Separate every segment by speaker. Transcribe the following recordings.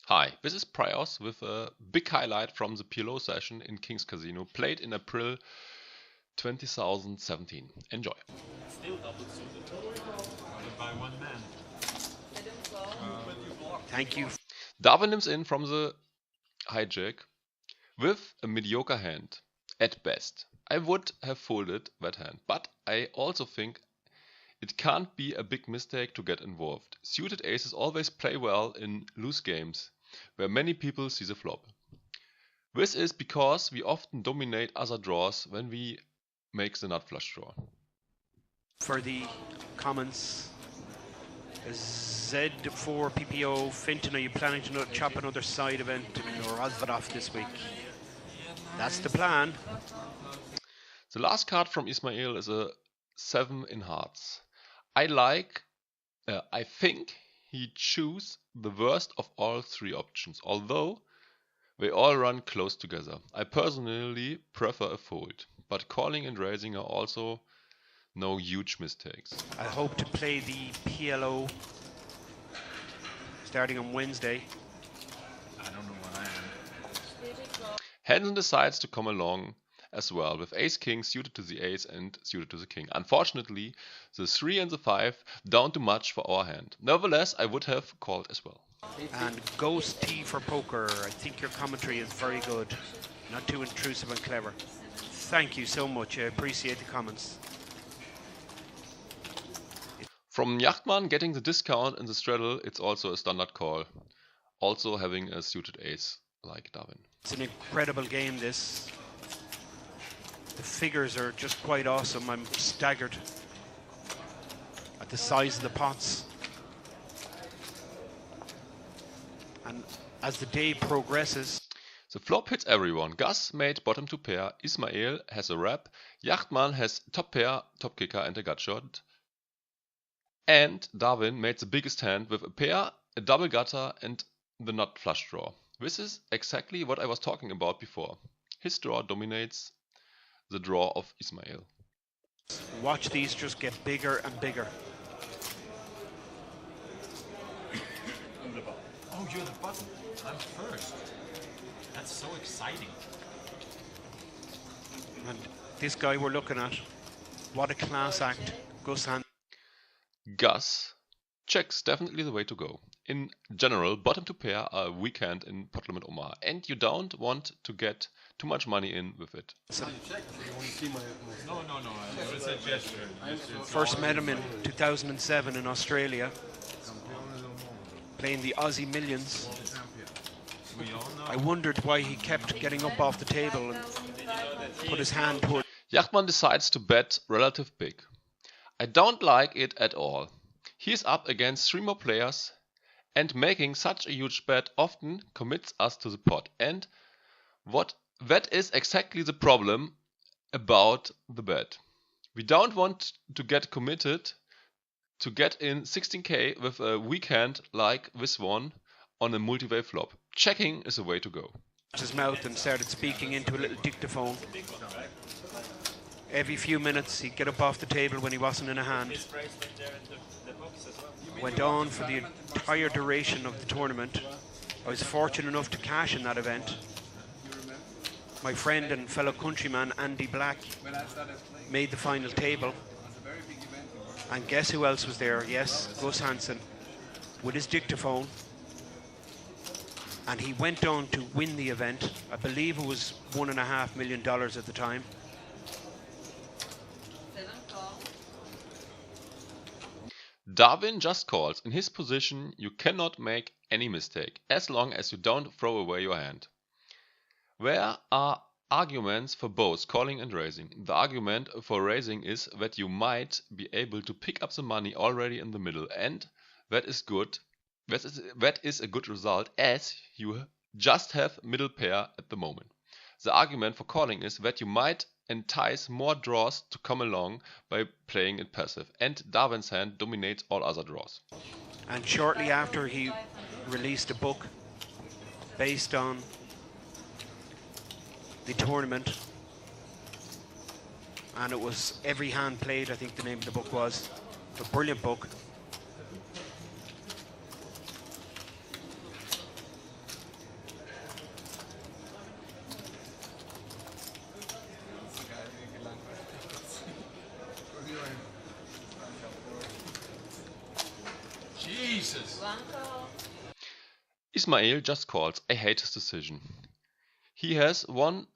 Speaker 1: Hi, this is Prios with a big highlight from the PLO session in King's Casino, played in April 2017. Enjoy.
Speaker 2: Still double suited. By one man.
Speaker 3: Thank you.
Speaker 1: Davin nims in from the hijack with a mediocre hand, at best. I would have folded that hand, but I also think it can't be a big mistake to get involved. Suited aces always play well in loose games, where many people see the flop. This is because we often dominate other draws when we make the nut flush draw.
Speaker 3: For the comments, Z4 PPO, Finton, are you planning to chop another side event in Rozvadov this week? That's the plan.
Speaker 1: The last card from Ismael is a 7 in hearts. I think he chose the worst of all three options, although they all run close together. I personally prefer a fold, but calling and raising are also no huge mistakes.
Speaker 3: I hope to play the PLO starting on Wednesday.
Speaker 2: I don't know what I am.
Speaker 1: Hansen decides to come along as well, with ace-king suited to the ace and suited to the king. Unfortunately, the 3 and the 5 down too much for our hand. Nevertheless, I would have called as well.
Speaker 3: And Ghost T for poker, I think your commentary is very good. Not too intrusive and clever. Thank you so much, I appreciate the comments.
Speaker 1: From Jachtmann getting the discount in the straddle, it's also a standard call. Also having a suited ace like Davin.
Speaker 3: It's an incredible game, this. The figures are just quite awesome. I'm staggered at the size of the pots. And as the day progresses,
Speaker 1: the flop hits everyone. Gus made bottom 2 pair, Ismael has a wrap, Jachtmann has top pair, top kicker and a gut shot. And Davin made the biggest hand with a pair, a double gutter and the nut flush draw. This is exactly what I was talking about before. His draw dominates the draw of Ismael.
Speaker 3: Watch these just get bigger and bigger.
Speaker 2: Oh, you're the button. I'm first. That's so exciting.
Speaker 3: And this guy we're looking at, what a class act. Gus Hansen.
Speaker 1: Gus checks definitely the way to go. In general, bottom 2 pair are a weak hand in pot limit Omaha, and you don't want to get too much money in with it.
Speaker 2: No. It's a gesture.
Speaker 3: First met him in 2007 in Australia, playing the Aussie Millions. I wondered why he kept getting up off the table and put his hand toward.
Speaker 1: Jachtmann decides to bet relative big. I don't like it at all. He is up against 3 more players, and making such a huge bet often commits us to the pot. And that is exactly the problem about the bet. We don't want to get committed to get in 16k with a weak hand like this one on a multi-way flop. Checking is the way to go.
Speaker 3: His mouth and started speaking into a little dictaphone. Every few minutes he'd get up off the table when he wasn't in a hand. Went on for the entire duration of the tournament. I was fortunate enough to cash in that event. My friend and fellow countryman Andy Black made the final table. And guess who else was there? Yes, Gus Hansen with his dictaphone. And he went on to win the event. I believe it was $1.5 million at the time.
Speaker 1: Davin just calls. In his position, you cannot make any mistake, as long as you don't throw away your hand. There are arguments for both calling and raising. The argument for raising is that you might be able to pick up the money already in the middle, and that is good. That is a good result, as you just have middle pair at the moment. The argument for calling is that you might entice more draws to come along by playing it passive, and Davin's hand dominates all other draws.
Speaker 3: And shortly after, he released a book based on the tournament, and it was Every Hand Played, I think the name of the book was. A brilliant book.
Speaker 1: Ismael just calls. I hate his decision. He has one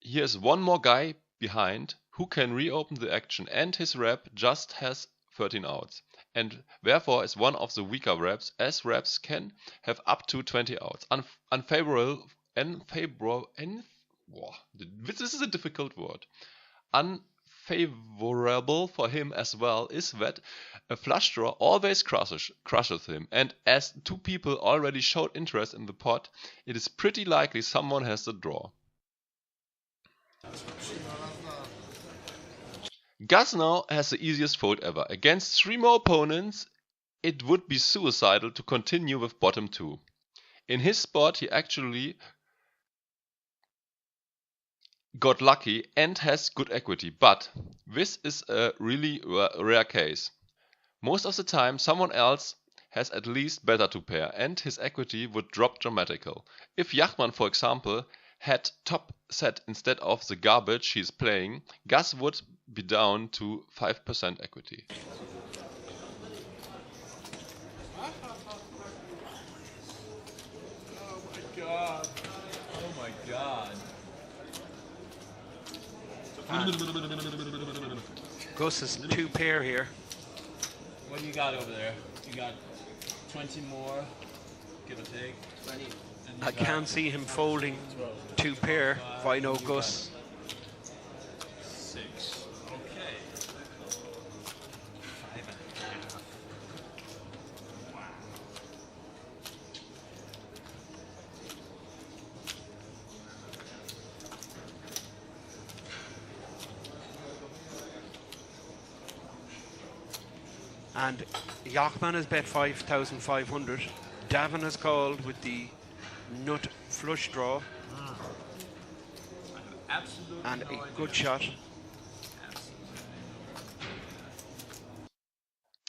Speaker 1: more guy behind who can reopen the action, and his rep just has 13 outs, and therefore is one of the weaker reps, as reps can have up to 20 outs. This is a difficult word. Unfavorable for him as well is that a flush draw always crushes him, and as two people already showed interest in the pot, it is pretty likely someone has the draw. Gus now has the easiest fold ever. Against 3 more opponents, it would be suicidal to continue with bottom 2. In his spot, he actually got lucky and has good equity, but this is a really rare case. Most of the time, someone else has at least better to pair, and his equity would drop dramatically. If Jachtmann, for example, had top set instead of the garbage he's playing, Gus would be down to 5% equity.
Speaker 2: Oh my god. Oh my god.
Speaker 3: Gus is 2 pair here.
Speaker 2: What do you got over there? You got 20 more, give or take. 20.
Speaker 3: I can't see him folding 2 pair if I know Gus.
Speaker 2: 6. Okay. 5.5. Wow.
Speaker 3: And Jachtmann has bet 5,500. Davin has called with the nut flush draw.
Speaker 2: Absolutely
Speaker 3: and
Speaker 2: no
Speaker 3: a
Speaker 2: idea.
Speaker 3: good shot.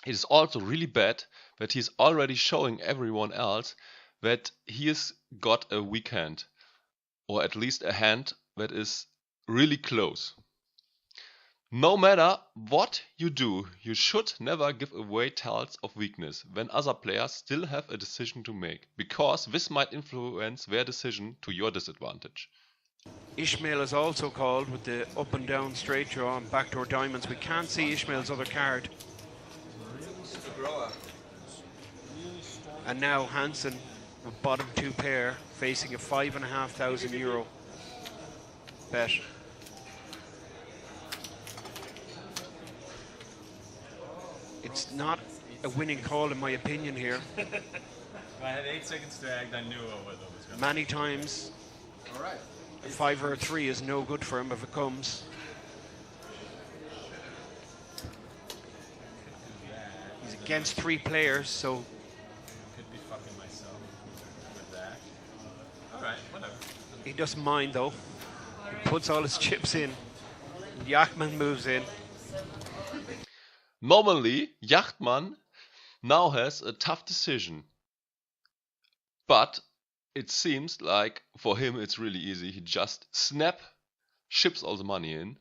Speaker 1: It is also really bad that he's already showing everyone else that he has got a weak hand, or at least a hand that is really close. No matter what you do, you should never give away tells of weakness when other players still have a decision to make, because this might influence their decision to your disadvantage.
Speaker 3: Ismael is also called with the up and down straight draw and backdoor diamonds. We can't see Ismael's other card. And now Hansen, a bottom 2 pair, facing a €5,500 bet. It's not a winning call in my opinion here.
Speaker 2: If I had 8 seconds to act, I knew what was going to
Speaker 3: Many times, a 5 or a 3 is no good for him if it comes. He's against 3 players, so
Speaker 2: Could be fucking myself with that. Alright, whatever.
Speaker 3: he doesn't mind though. He puts all his chips in. Jachtmann moves in.
Speaker 1: Normally, Jachtmann now has a tough decision, but it seems like for him it's really easy. He just ships all the money in.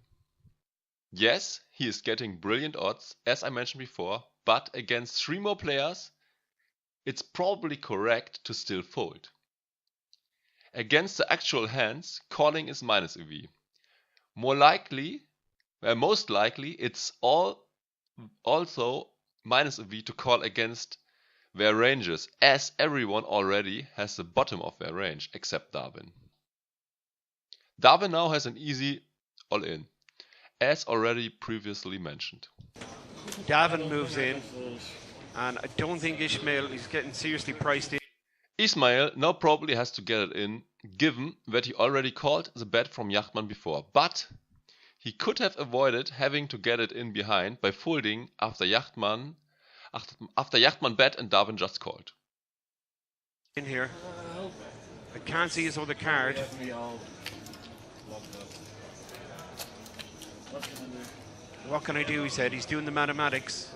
Speaker 1: Yes, he is getting brilliant odds, as I mentioned before, but against 3 more players, it's probably correct to still fold. Against the actual hands, calling is minus EV. Most likely, it's also minus EV to call against their ranges, as everyone already has the bottom of their range, except Davin. Davin now has an easy all-in, as already previously mentioned.
Speaker 3: Davin moves in, and I don't think Ismael is getting seriously priced in.
Speaker 1: Ismael now probably has to get it in, given that he already called the bet from Jachtmann before, but he could have avoided having to get it in behind by folding after Jachtmann bet and Davin just called.
Speaker 3: In here. I can't see his other card. What can I do, he said. He's doing the mathematics.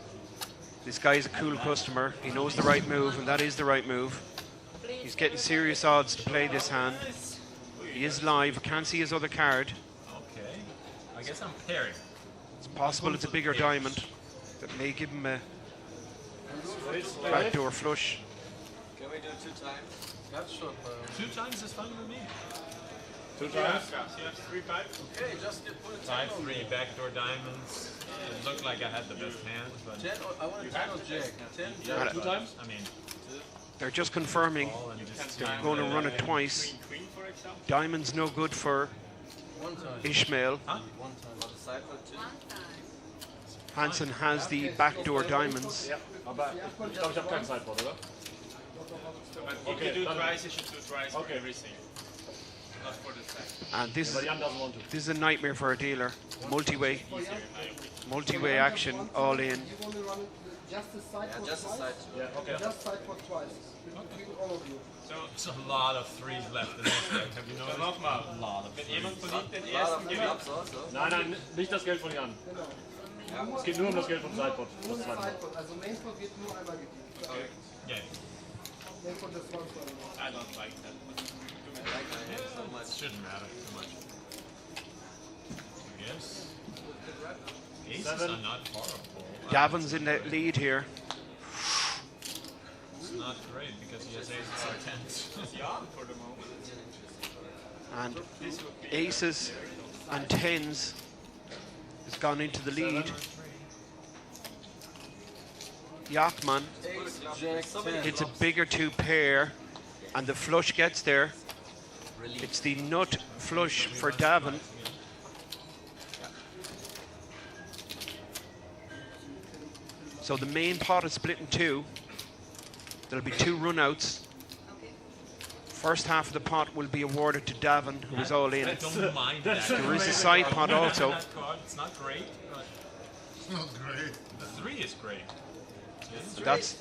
Speaker 3: This guy is a cool customer. He knows the right move, and that is the right move. He's getting serious odds to play this hand. He is live. I can't see his other card.
Speaker 2: Okay. I guess I'm pairing.
Speaker 3: It's possible it's a bigger diamond that may give him a backdoor flush.
Speaker 2: do 2 times?
Speaker 4: That's short.
Speaker 2: 2 times is fine with me.
Speaker 4: 2 times?
Speaker 2: Yeah, 3 pipes.
Speaker 4: Okay, just put a 10
Speaker 2: Type
Speaker 4: on
Speaker 2: 3
Speaker 4: there.
Speaker 2: backdoor diamonds. It looked like I had the best hand, but
Speaker 4: 10 I want a 10 or jack. 10
Speaker 3: Yeah.
Speaker 4: jack.
Speaker 2: 2 times? I mean,
Speaker 3: They're just confirming
Speaker 2: all and just
Speaker 3: they're going to run it twice. Diamond's no good for
Speaker 4: 1 time.
Speaker 3: Ishmael.
Speaker 4: 1 time. But the side for 2.
Speaker 3: Hansen has the backdoor diamonds.
Speaker 5: Ja, aber ich glaube, ich habe kein Sideboard, oder?
Speaker 2: okay, you do twice, you should do twice for
Speaker 5: Okay.
Speaker 2: everything. Not for the second.
Speaker 3: And this
Speaker 5: But
Speaker 3: is
Speaker 5: Jan doesn't want to.
Speaker 3: this is a nightmare for a dealer. Multi-way action, all in.
Speaker 6: You want to run just the side
Speaker 4: Yeah,
Speaker 6: for
Speaker 4: just the
Speaker 6: twice?
Speaker 4: side.
Speaker 5: Yeah, okay.
Speaker 6: Just side for twice. Between all of you.
Speaker 2: So it's a lot of 3s left in this deck. Have you noticed? A lot of 3s.
Speaker 4: A lot of clubs also.
Speaker 5: Nein, nein, nicht das Geld von Jan.
Speaker 6: Genau.
Speaker 5: Es geht nur um das Geld vom Sideboard.
Speaker 6: Nur
Speaker 5: Das
Speaker 6: das
Speaker 5: Sideboard.
Speaker 6: Sideboard. Also Mainboard wird nur einmal gegeben.
Speaker 2: Yeah,
Speaker 6: Mainboard ist 20
Speaker 2: I don't like that.
Speaker 4: I like my hand so much.
Speaker 2: It shouldn't matter too much. Yes. Aces
Speaker 5: Seven.
Speaker 2: are not horrible.
Speaker 3: Davin's in the lead here.
Speaker 2: It's not great because he has aces or 10s. For the moment.
Speaker 3: And aces and 10s has gone into the lead. Jachtmann
Speaker 4: Ace, jack, 10.
Speaker 3: hits a bigger 2 pair and the flush gets there. It's the nut flush for Davin. So the main pot is split in 2. There'll be 2 runouts. First half of the pot will be awarded to Davin, who is all in.
Speaker 2: I don't mind that.
Speaker 3: There is a side pot also.
Speaker 2: That card, it's not great, but
Speaker 7: It's not great.
Speaker 2: the 3 is great.
Speaker 3: That's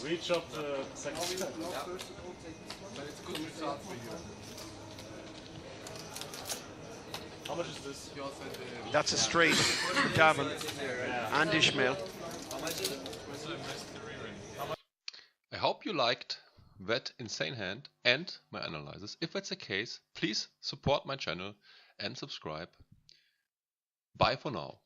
Speaker 5: We chopped the second step.
Speaker 6: But it's good to start for you.
Speaker 5: How much is this?
Speaker 3: that's a straight for Davin and Ismael.
Speaker 1: I hope you liked that insane hand and my analysis. If that's the case, please support my channel and subscribe. Bye for now.